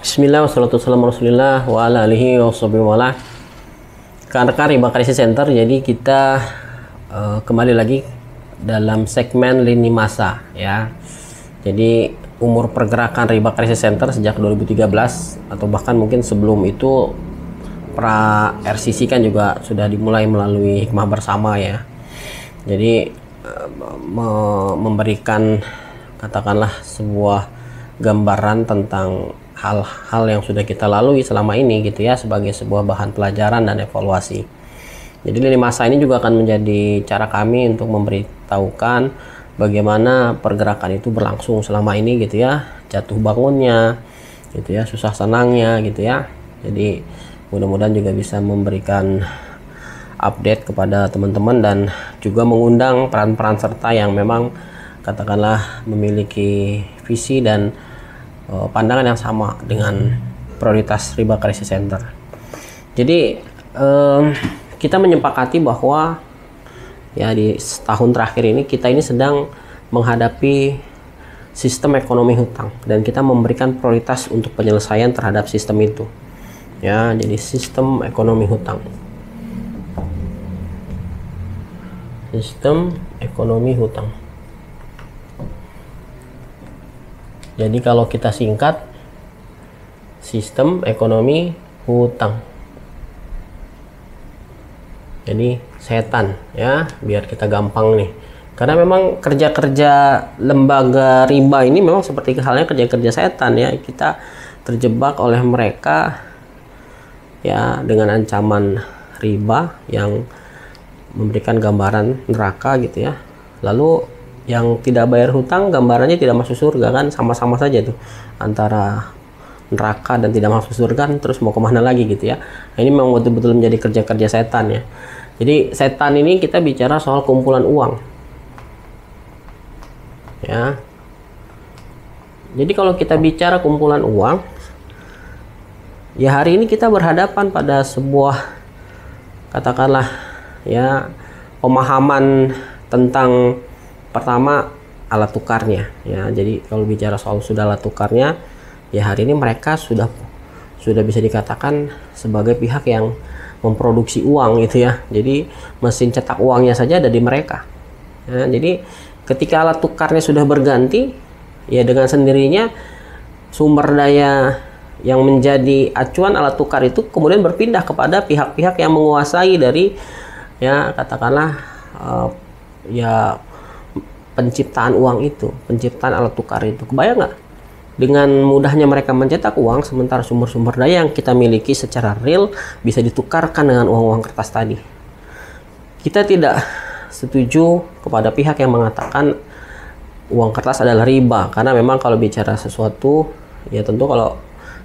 Bismillah wassalatu wassalamu rasulillah wa ala alihi wa sahbihi wa ala. Rekan-rekan Riba Krisis Center, jadi kita kembali lagi dalam segmen lini masa ya. Jadi umur pergerakan Riba Krisis Center sejak 2013 atau bahkan mungkin sebelum itu pra RCC kan juga sudah dimulai melalui hikmah bersama ya. Jadi memberikan katakanlah sebuah gambaran tentang hal-hal yang sudah kita lalui selama ini gitu ya, sebagai sebuah bahan pelajaran dan evaluasi. Jadi lini masa ini juga akan menjadi cara kami untuk memberitahukan bagaimana pergerakan itu berlangsung selama ini gitu ya, jatuh bangunnya gitu ya, susah senangnya gitu ya. Jadi mudah-mudahan juga bisa memberikan update kepada teman-teman dan juga mengundang peran-peran serta yang memang katakanlah memiliki visi dan pandangan yang sama dengan prioritas Riba Krisis Center. Jadi kita menyepakati bahwa ya di tahun terakhir ini kita ini sedang menghadapi sistem ekonomi hutang dan kita memberikan prioritas untuk penyelesaian terhadap sistem itu. Ya, jadi sistem ekonomi hutang. Sistem ekonomi hutang. Jadi kalau kita singkat, sistem ekonomi hutang. Jadi setan ya, biar kita gampang nih. Karena memang kerja-kerja lembaga riba ini memang seperti halnya kerja-kerja setan ya. Kita terjebak oleh mereka ya dengan ancaman riba yang memberikan gambaran neraka gitu ya. Lalu yang tidak bayar hutang gambarannya tidak masuk surga kan, sama-sama saja tuh antara neraka dan tidak masuk surga, terus mau kemana lagi gitu ya. Nah, ini memang betul-betul menjadi kerja-kerja setan ya. Jadi setan ini kita bicara soal kumpulan uang ya. Jadi kalau kita bicara kumpulan uang ya, hari ini kita berhadapan pada sebuah katakanlah ya pemahaman tentang pertama alat tukarnya ya. Jadi kalau bicara soal sudah alat tukarnya ya, hari ini mereka sudah bisa dikatakan sebagai pihak yang memproduksi uang gitu ya. Jadi mesin cetak uangnya saja ada di mereka ya. Jadi ketika alat tukarnya sudah berganti ya, dengan sendirinya sumber daya yang menjadi acuan alat tukar itu kemudian berpindah kepada pihak-pihak yang menguasai dari ya katakanlah ya penciptaan uang itu, penciptaan alat tukar itu. Kebayang nggak? Dengan mudahnya mereka mencetak uang, sementara sumber-sumber daya yang kita miliki secara real bisa ditukarkan dengan uang-uang kertas tadi. Kita tidak setuju kepada pihak yang mengatakan uang kertas adalah riba, karena memang kalau bicara sesuatu ya tentu kalau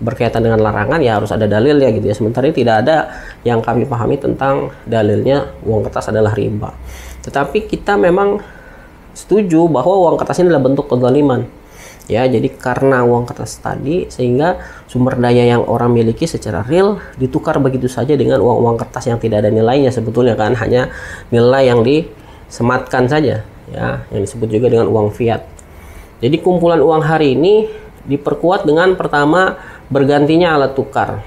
berkaitan dengan larangan ya harus ada dalil ya gitu ya. Sementara ini tidak ada yang kami pahami tentang dalilnya uang kertas adalah riba. Tetapi kita memang setuju bahwa uang kertas ini adalah bentuk kezaliman ya. Jadi karena uang kertas tadi sehingga sumber daya yang orang miliki secara real ditukar begitu saja dengan uang-uang kertas yang tidak ada nilainya sebetulnya kan, hanya nilai yang disematkan saja ya, yang disebut juga dengan uang fiat. Jadi kumpulan uang hari ini diperkuat dengan pertama bergantinya alat tukar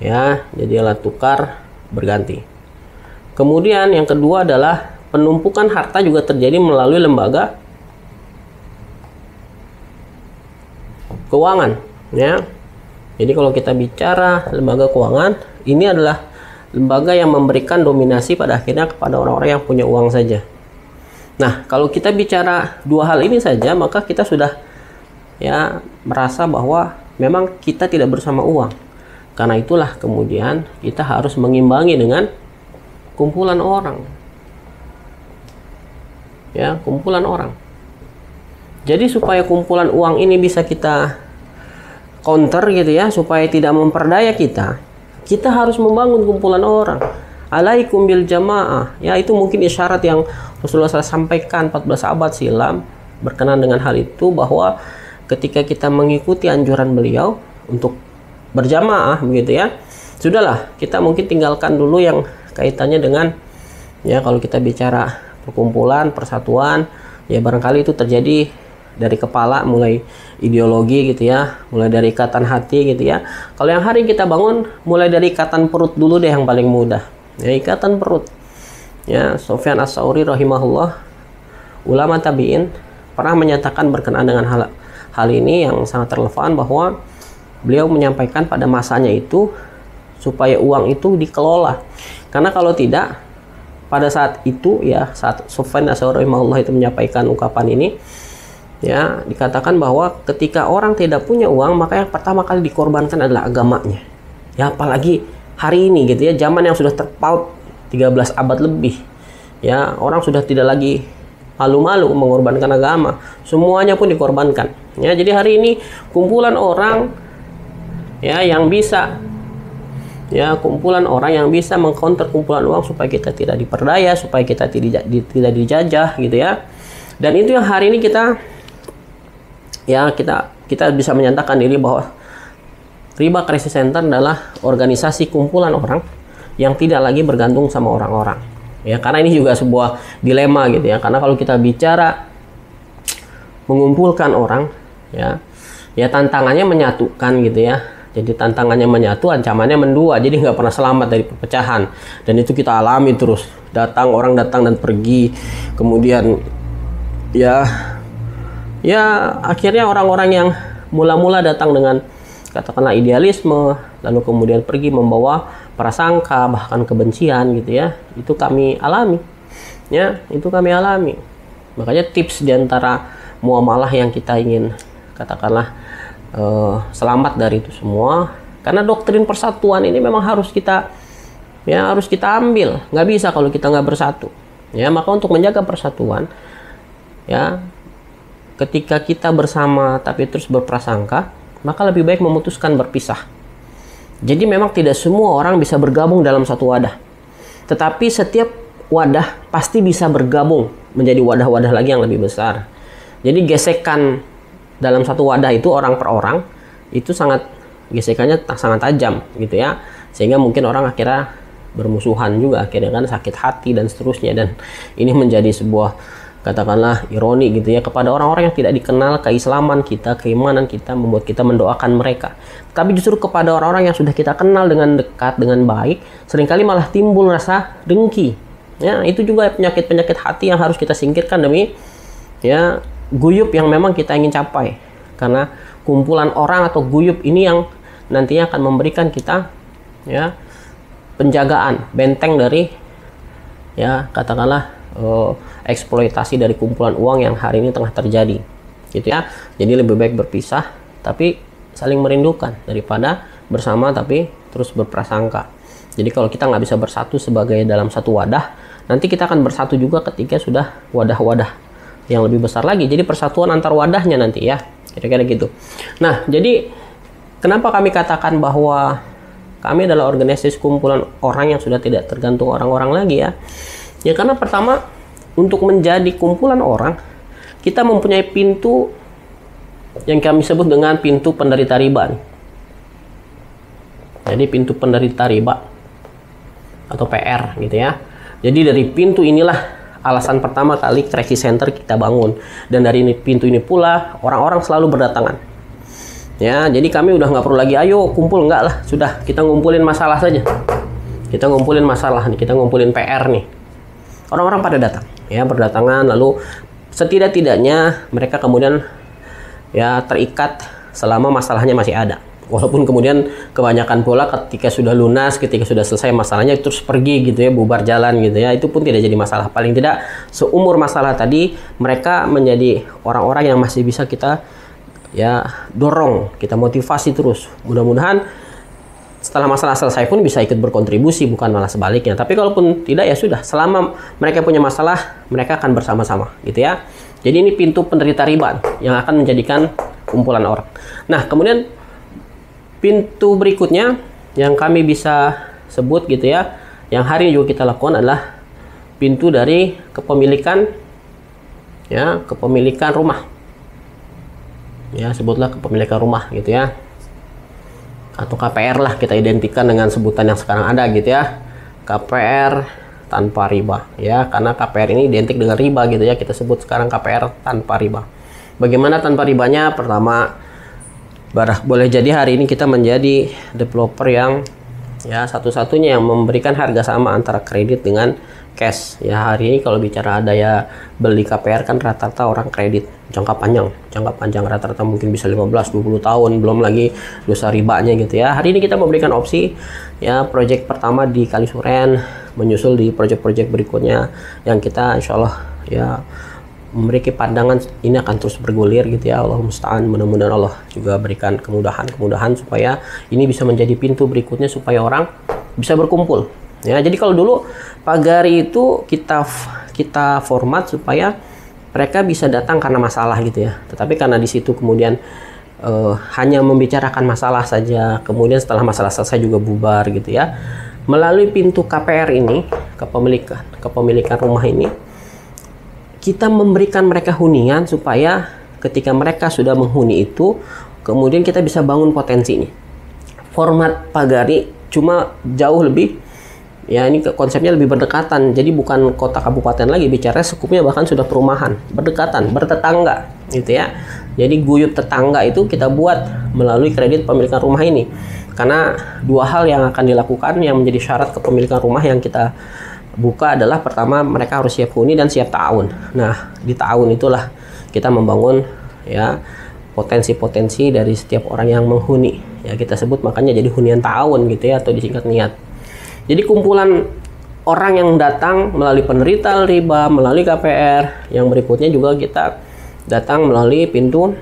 ya. Jadi alat tukar berganti. Kemudian yang kedua adalah penumpukan harta juga terjadi melalui lembaga keuangan ya. Jadi kalau kita bicara lembaga keuangan, ini adalah lembaga yang memberikan dominasi pada akhirnya kepada orang-orang yang punya uang saja. Nah, kalau kita bicara dua hal ini saja, maka kita sudah ya merasa bahwa memang kita tidak bersama uang. Karena itulah kemudian kita harus mengimbangi dengan kumpulan orang ya, kumpulan orang. Jadi supaya kumpulan uang ini bisa kita counter gitu ya, supaya tidak memperdaya kita harus membangun kumpulan orang. Alaikum bil jamaah ya, itu mungkin isyarat yang Rasulullah SAW sampaikan 14 abad silam berkenaan dengan hal itu, bahwa ketika kita mengikuti anjuran beliau untuk berjamaah begitu ya, sudahlah kita mungkin tinggalkan dulu yang kaitannya dengan ya kalau kita bicara perkumpulan, persatuan, ya barangkali itu terjadi dari kepala, mulai ideologi gitu ya, mulai dari ikatan hati gitu ya. Kalau yang hari kita bangun mulai dari ikatan perut dulu deh yang paling mudah. Ya, ikatan perut. Ya, Sufyan Ats-Tsauri rahimahullah, ulama tabi'in, pernah menyatakan berkenaan dengan hal ini yang sangat relevan, bahwa beliau menyampaikan pada masanya itu supaya uang itu dikelola. Karena kalau tidak, pada saat itu ya, saat Sufyan Ats-Tsauri rahimahullah itu menyampaikan ungkapan ini, ya, dikatakan bahwa ketika orang tidak punya uang, maka yang pertama kali dikorbankan adalah agamanya. Ya, apalagi hari ini gitu ya, zaman yang sudah terpaut 13 abad lebih. Ya, orang sudah tidak lagi malu-malu mengorbankan agama. Semuanya pun dikorbankan. Ya, jadi hari ini kumpulan orang ya yang bisa, ya, kumpulan orang yang bisa mengcounter kumpulan uang supaya kita tidak diperdaya, supaya kita tidak dijajah gitu ya. Dan itu yang hari ini kita bisa menyatakan diri bahwa Riba Crisis Center adalah organisasi kumpulan orang yang tidak lagi bergantung sama orang-orang. Ya, karena ini juga sebuah dilema gitu ya. Karena kalau kita bicara mengumpulkan orang, ya tantangannya menyatukan gitu ya. Jadi tantangannya menyatu, ancamannya mendua. Jadi nggak pernah selamat dari perpecahan. Dan itu kita alami terus. Orang datang dan pergi. Kemudian ya akhirnya orang-orang yang mula-mula datang dengan katakanlah idealisme, lalu kemudian pergi membawa prasangka, bahkan kebencian gitu ya. Itu kami alami. Ya, itu kami alami. Makanya tips diantara muamalah yang kita ingin katakanlah selamat dari itu semua, karena doktrin persatuan ini memang harus kita ambil. Nggak bisa kalau kita nggak bersatu. Ya, maka untuk menjaga persatuan, ya, ketika kita bersama tapi terus berprasangka, maka lebih baik memutuskan berpisah. Jadi memang tidak semua orang bisa bergabung dalam satu wadah, tetapi setiap wadah pasti bisa bergabung menjadi wadah-wadah lagi yang lebih besar. Jadi gesekan dalam satu wadah itu orang per orang itu gesekannya sangat tajam gitu ya, sehingga mungkin orang akhirnya bermusuhan juga, akhirnya kan sakit hati dan seterusnya. Dan ini menjadi sebuah katakanlah ironi gitu ya, kepada orang-orang yang tidak dikenal keislaman kita, keimanan kita, membuat kita mendoakan mereka. Tapi justru kepada orang-orang yang sudah kita kenal dengan dekat, dengan baik, seringkali malah timbul rasa dengki. Ya, itu juga penyakit-penyakit hati yang harus kita singkirkan demi ya guyub yang memang kita ingin capai. Karena kumpulan orang atau guyub ini yang nantinya akan memberikan kita ya penjagaan, benteng dari ya katakanlah eksploitasi dari kumpulan uang yang hari ini tengah terjadi gitu ya. Jadi lebih baik berpisah tapi saling merindukan daripada bersama tapi terus berprasangka. Jadi kalau kita nggak bisa bersatu sebagai dalam satu wadah, nanti kita akan bersatu juga ketika sudah wadah-wadah yang lebih besar lagi. Jadi persatuan antar wadahnya nanti ya, kira-kira gitu. Nah, jadi kenapa kami katakan bahwa kami adalah organisasi kumpulan orang yang sudah tidak tergantung orang-orang lagi ya? Ya karena pertama, untuk menjadi kumpulan orang, kita mempunyai pintu yang kami sebut dengan pintu penderita riba nih. Jadi pintu penderita riba atau PR gitu ya. Jadi dari pintu inilah alasan pertama kali crisis center kita bangun. Dan dari pintu ini pula orang-orang selalu berdatangan. Ya, jadi kami udah nggak perlu lagi ayo kumpul, enggak lah, sudah kita ngumpulin masalah saja. Kita ngumpulin masalah nih, kita ngumpulin PR nih. Orang-orang pada datang, ya berdatangan, lalu setidak-tidaknya mereka kemudian ya terikat selama masalahnya masih ada. Walaupun kemudian kebanyakan pula ketika sudah lunas, ketika sudah selesai masalahnya terus pergi gitu ya, bubar jalan gitu ya, itu pun tidak jadi masalah. Paling tidak seumur masalah tadi mereka menjadi orang-orang yang masih bisa kita ya dorong, kita motivasi terus. Mudah-mudahan setelah masalah selesai pun bisa ikut berkontribusi, bukan malah sebaliknya. Tapi kalaupun tidak ya sudah, selama mereka punya masalah mereka akan bersama-sama gitu ya. Jadi ini pintu penderita riba yang akan menjadikan kumpulan orang. Nah, kemudian pintu berikutnya yang kami bisa sebut gitu ya, yang hari ini juga kita lakukan adalah pintu dari kepemilikan ya, kepemilikan rumah. Ya, sebutlah kepemilikan rumah gitu ya. Atau KPR lah kita identikan dengan sebutan yang sekarang ada gitu ya, KPR tanpa riba ya, karena KPR ini identik dengan riba gitu ya, kita sebut sekarang KPR tanpa riba. Bagaimana tanpa ribanya? Pertama, boleh jadi hari ini kita menjadi developer yang ya satu-satunya yang memberikan harga sama antara kredit dengan cash. Ya hari ini kalau bicara ada ya beli KPR kan rata-rata orang kredit jangka panjang rata-rata mungkin bisa 15-20 tahun, belum lagi dosa ribanya gitu ya. Hari ini kita memberikan opsi ya project pertama di Kalisuren, menyusul di project-project berikutnya yang kita insya Allah ya memiliki pandangan ini akan terus bergulir gitu ya. Allah musta'an, mudah-mudahan Allah juga berikan kemudahan supaya ini bisa menjadi pintu berikutnya supaya orang bisa berkumpul ya. Jadi kalau dulu pagari itu kita format supaya mereka bisa datang karena masalah gitu ya, tetapi karena di situ kemudian hanya membicarakan masalah saja, kemudian setelah masalah selesai juga bubar gitu ya. Melalui pintu KPR ini, kepemilikan rumah ini, kita memberikan mereka hunian supaya ketika mereka sudah menghuni itu, kemudian kita bisa bangun potensinya. Format pagari cuma jauh lebih, ya ini konsepnya lebih berdekatan. Jadi bukan kota kabupaten lagi, bicara skupnya bahkan sudah perumahan, berdekatan, bertetangga gitu ya. Jadi guyup tetangga itu kita buat melalui kredit pemilikan rumah ini. Karena dua hal yang akan dilakukan yang menjadi syarat kepemilikan rumah yang kita buka adalah pertama mereka harus siap huni dan siap ta'awun. Nah, di ta'awun itulah kita membangun ya potensi-potensi dari setiap orang yang menghuni. Ya kita sebut makanya jadi hunian ta'awun gitu ya, atau disingkat niat. Jadi kumpulan orang yang datang melalui penderita riba, melalui KPR, yang berikutnya juga kita datang melalui pintu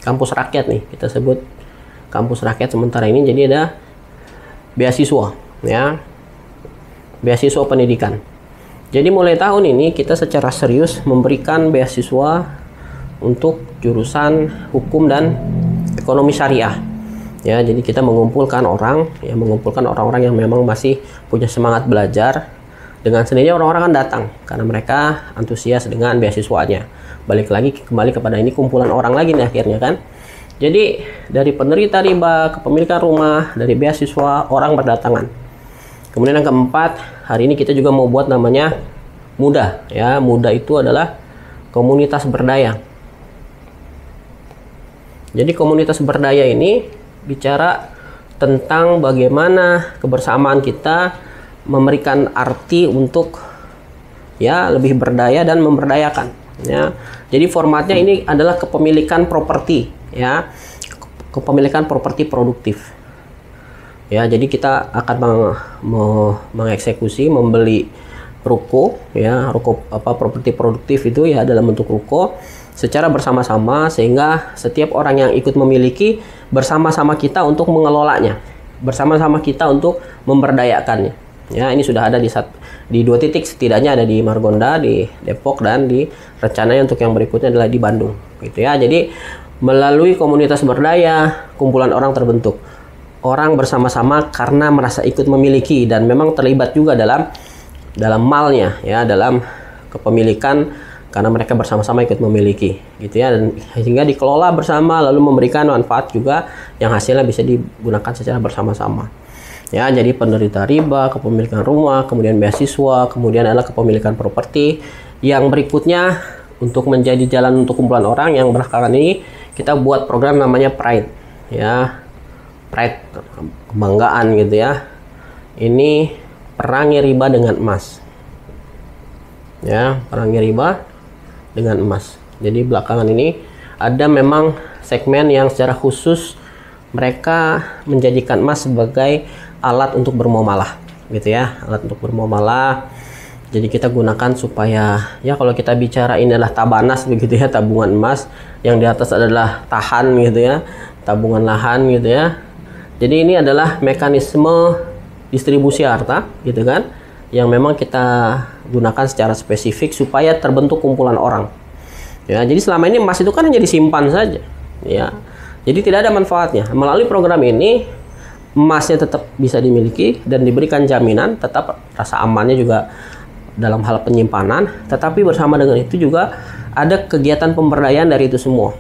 kampus rakyat nih. Kita sebut kampus rakyat sementara ini, jadi ada beasiswa ya. Beasiswa pendidikan. Jadi mulai tahun ini kita secara serius memberikan beasiswa untuk jurusan hukum dan ekonomi syariah. Ya, jadi kita mengumpulkan orang-orang yang memang masih punya semangat belajar. Dengan sendirinya orang-orang kan datang karena mereka antusias dengan beasiswanya. Kembali kepada ini kumpulan orang lagi nih akhirnya kan. Jadi dari penderita riba, kepemilikan rumah, dari beasiswa, orang berdatangan. Kemudian yang keempat, hari ini kita juga mau buat namanya Muda ya. Muda itu adalah komunitas berdaya. Jadi komunitas berdaya ini bicara tentang bagaimana kebersamaan kita memberikan arti untuk ya lebih berdaya dan memberdayakan ya. Jadi formatnya ini adalah kepemilikan properti ya, kepemilikan properti produktif. Ya, jadi kita akan mengeksekusi, membeli ruko ya, properti produktif itu ya dalam bentuk ruko secara bersama-sama, sehingga setiap orang yang ikut memiliki bersama-sama kita untuk mengelolanya, bersama-sama kita untuk memberdayakannya. Ya, ini sudah ada di 2 titik setidaknya, ada di Margonda, di Depok, dan di rencananya untuk yang berikutnya adalah di Bandung gitu ya. Jadi melalui komunitas berdaya, kumpulan orang terbentuk. Orang bersama-sama karena merasa ikut memiliki dan memang terlibat juga dalam malnya ya, dalam kepemilikan karena mereka bersama-sama ikut memiliki gitu ya, dan sehingga dikelola bersama lalu memberikan manfaat juga yang hasilnya bisa digunakan secara bersama-sama. Ya, jadi penderita riba, kepemilikan rumah, kemudian beasiswa, kemudian adalah kepemilikan properti. Yang berikutnya untuk menjadi jalan untuk kumpulan orang yang belakangan ini kita buat program namanya Pride ya. Pride, kebanggaan gitu ya. Ini perangi riba dengan emas. Ya, perangi riba dengan emas. Jadi belakangan ini ada memang segmen yang secara khusus mereka menjadikan emas sebagai alat untuk bermuamalah gitu ya, alat untuk bermuamalah. Jadi kita gunakan supaya ya kalau kita bicara ini adalah tabanas begitu ya, tabungan emas, yang di atas adalah tahan gitu ya, tabungan lahan gitu ya. Jadi ini adalah mekanisme distribusi harta gitu kan, yang memang kita gunakan secara spesifik supaya terbentuk kumpulan orang. Ya, jadi selama ini emas itu kan hanya disimpan saja. Ya. Jadi tidak ada manfaatnya. Melalui program ini emasnya tetap bisa dimiliki dan diberikan jaminan, tetap rasa amannya juga dalam hal penyimpanan, tetapi bersama dengan itu juga ada kegiatan pemberdayaan dari itu semua.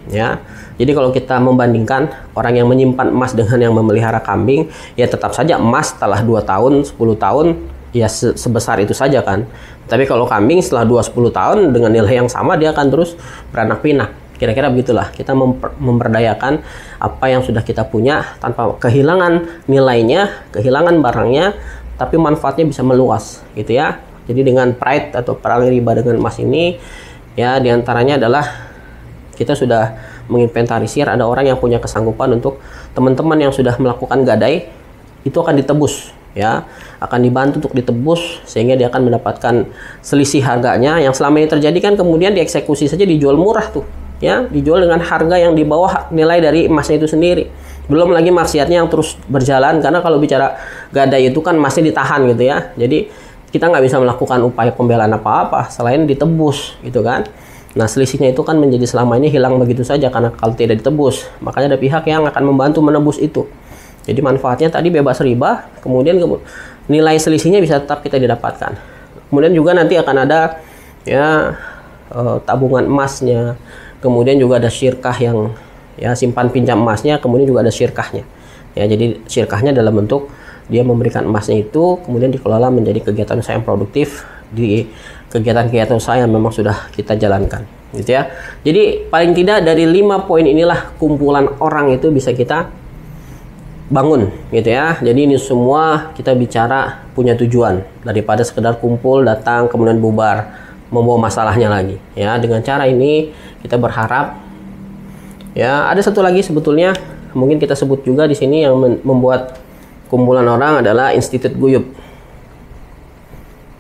Ya. Jadi kalau kita membandingkan orang yang menyimpan emas dengan yang memelihara kambing, ya tetap saja emas setelah 2 tahun, 10 tahun ya sebesar itu saja kan. Tapi kalau kambing setelah 2-10 tahun dengan nilai yang sama dia akan terus beranak pinak Kira-kira begitulah, kita memberdayakan apa yang sudah kita punya tanpa kehilangan nilainya, kehilangan barangnya, tapi manfaatnya bisa meluas gitu ya. Jadi dengan pride atau perangi riba dengan emas ini ya, diantaranya adalah kita sudah menginventarisir ada orang yang punya kesanggupan untuk teman-teman yang sudah melakukan gadai itu akan ditebus ya, akan dibantu untuk ditebus sehingga dia akan mendapatkan selisih harganya yang selama ini terjadi kan, kemudian dieksekusi saja, dijual murah tuh ya, dijual dengan harga yang di bawah nilai dari emasnya itu sendiri. Belum lagi maksiatnya yang terus berjalan, karena kalau bicara gadai itu kan masih ditahan gitu ya. Jadi kita nggak bisa melakukan upaya pembelaan apa-apa selain ditebus gitu kan. Nah, selisihnya itu kan menjadi selama ini hilang begitu saja karena kalau tidak ditebus. Makanya ada pihak yang akan membantu menebus itu. Jadi manfaatnya tadi bebas riba, kemudian nilai selisihnya bisa tetap kita didapatkan. Kemudian juga nanti akan ada ya tabungan emasnya. Kemudian juga ada syirkah yang ya simpan pinjam emasnya, kemudian juga ada syirkahnya. Ya, jadi syirkahnya dalam bentuk dia memberikan emasnya itu kemudian dikelola menjadi kegiatan usaha yang produktif di kegiatan-kegiatan usaha yang memang sudah kita jalankan, gitu ya. Jadi paling tidak dari 5 poin inilah kumpulan orang itu bisa kita bangun, gitu ya. Jadi ini semua kita bicara punya tujuan daripada sekedar kumpul, datang, kemudian bubar, membawa masalahnya lagi. Ya, dengan cara ini kita berharap ya, ada satu lagi sebetulnya mungkin kita sebut juga di sini yang membuat kumpulan orang adalah Institut Guyub.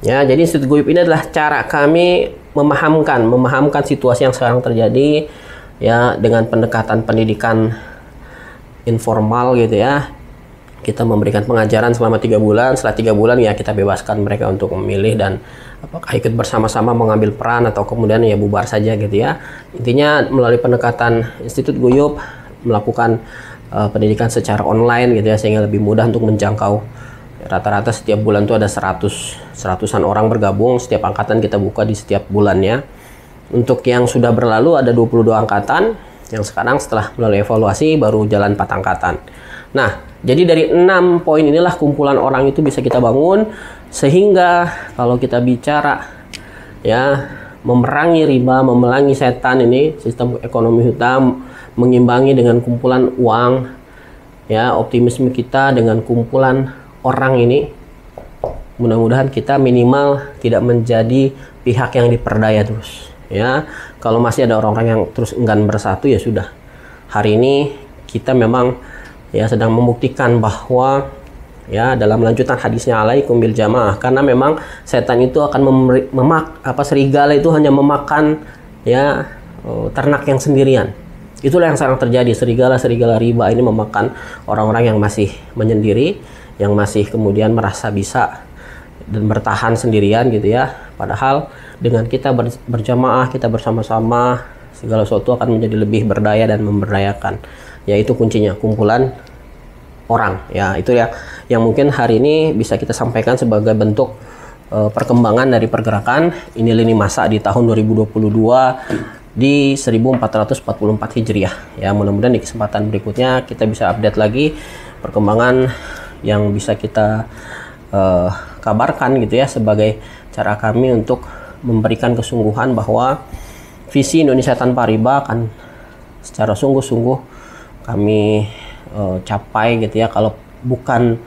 Ya, jadi Institut Guyub ini adalah cara kami memahamkan situasi yang sekarang terjadi ya, dengan pendekatan pendidikan informal gitu ya. Kita memberikan pengajaran selama 3 bulan. Setelah 3 bulan ya kita bebaskan mereka untuk memilih dan apakah ikut bersama-sama mengambil peran atau kemudian ya bubar saja gitu ya. Intinya melalui pendekatan Institut Guyub melakukan pendidikan secara online gitu ya, sehingga lebih mudah untuk menjangkau. Rata-rata setiap bulan itu ada 100-an orang bergabung, setiap angkatan kita buka di setiap bulannya. Untuk yang sudah berlalu ada 22 angkatan, yang sekarang setelah melalui evaluasi baru jalan 4 angkatan. Nah, jadi dari 6 poin inilah kumpulan orang itu bisa kita bangun, sehingga kalau kita bicara ya memerangi riba, memerangi setan ini, sistem ekonomi hitam, mengimbangi dengan kumpulan uang ya, optimisme kita dengan kumpulan orang ini, mudah-mudahan kita minimal tidak menjadi pihak yang diperdaya terus ya. Kalau masih ada orang-orang yang terus enggan bersatu ya sudah, hari ini kita memang ya sedang membuktikan bahwa ya dalam lanjutan hadisnya alaikum bil jamaah, karena memang setan itu akan serigala itu hanya memakan ya ternak yang sendirian. Itulah yang sekarang terjadi, serigala riba ini memakan orang-orang yang masih menyendiri, yang masih kemudian merasa bisa dan bertahan sendirian gitu ya. Padahal dengan kita berjamaah, kita bersama-sama, segala sesuatu akan menjadi lebih berdaya dan memberdayakan. Ya, itu kuncinya, kumpulan orang. Ya, itu ya yang mungkin hari ini bisa kita sampaikan sebagai bentuk perkembangan dari pergerakan ini lini masa di tahun 2022 di 1444 Hijriah. Ya, mudah-mudahan di kesempatan berikutnya kita bisa update lagi perkembangan yang bisa kita kabarkan gitu ya, sebagai cara kami untuk memberikan kesungguhan bahwa visi Indonesia tanpa riba akan secara sungguh-sungguh kami capai gitu ya. Kalau bukan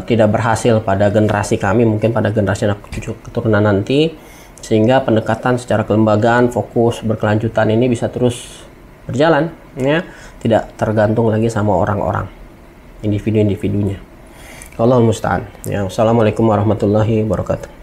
tidak berhasil pada generasi kami, mungkin pada generasi anak cucu keturunan nanti, sehingga pendekatan secara kelembagaan, fokus, berkelanjutan ini bisa terus berjalan ya, tidak tergantung lagi sama orang-orang, individu-individunya. Allahul musta'an. Ya, wassalamualaikum warahmatullahi wabarakatuh.